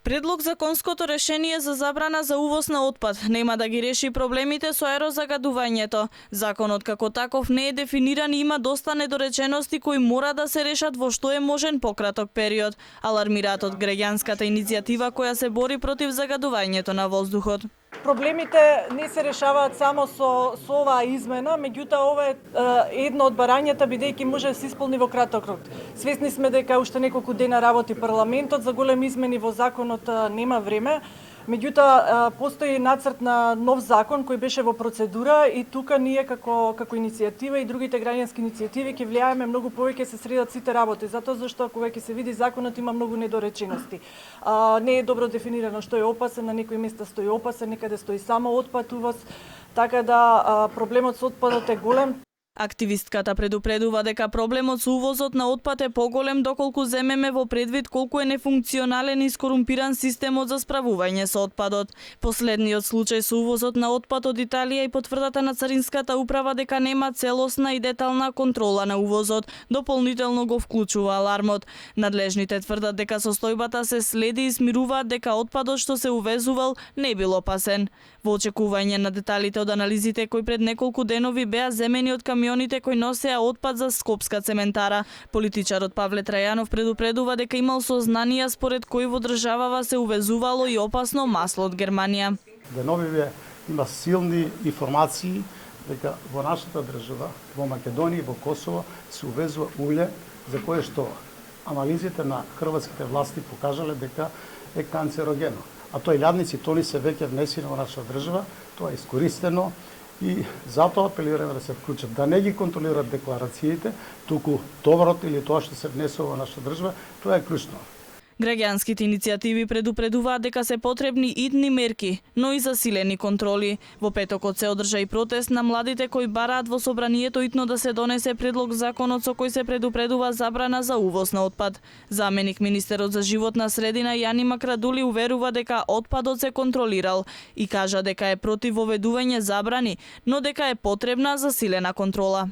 Предлог законското решение за забрана за увоз на отпад нема да ги реши проблемите со аерозагадувањето. Законот како таков не е дефиниран и има доста недоречености кои мора да се решат во што е можен пократок период, алармираат од граѓанската иницијатива која се бори против загадувањето на воздухот. Проблемите не се решаваат само со оваа измена, меѓутоа ова е едно од барањата бидејќи може да се исполни во краток рок. Свесни сме дека уште неколку дена работи парламентот, за големи измени во законот нема време. Меѓутоа постои нацрт на нов закон кој беше во процедура и тука ние како иницијатива и другите граѓански иницијативи ќе влијаеме многу повеќе се средат сите работи, затоа зашто кога ќе се види законот има многу недоречености. Не е добро дефинирано што е опасен, на некои места стои опасен, некаде стои само отпад увоз, така да проблемот со отпадот е голем. Активистката предупредува дека проблемот со увозот на отпад е поголем доколку земеме во предвид колку е нефункционален и скорумпиран системот за справување со отпадот. Последниот случај со увозот на отпад од Италија и потврдата на Царинската управа дека нема целосна и детална контрола на увозот, дополнително го вклучува алармот. Надлежните тврдат дека состојбата се следи и смируваат дека отпадот што се увезувал не бил опасен. Во очекување на деталите од анализите кои пред неколку денови беа земени од камионите кои носеа отпад за Скопска цементара, политичарот Павле Трајанов предупредува дека имал сознанија според кои во државава се увезувало и опасно масло од Германија. Деновиве има силни информации дека во нашата држава, во Македонија и во Косово се увезува уле за кое што анализите на хрватските власти покажале дека е канцерогено. А тој лјадници тони се веќе внесени во нашата држава, тоа е искористено и затоа апелираме да се вклучат, да не ги контролират декларациите, туку товарот или тоа што се внесува во нашата држава, тоа е клучно. Граѓанските иницијативи предупредуваат дека се потребни идни мерки, но и засилени контроли. Во петокот се одржа и протест на младите кои бараат во собранието итно да се донесе предлог законот со кој се предупредува забрана за увоз на отпад. Заменик министерот за животна средина Јани Макрадули уверува дека отпадот се контролирал и кажа дека е против воведување забрани, но дека е потребна засилена контрола.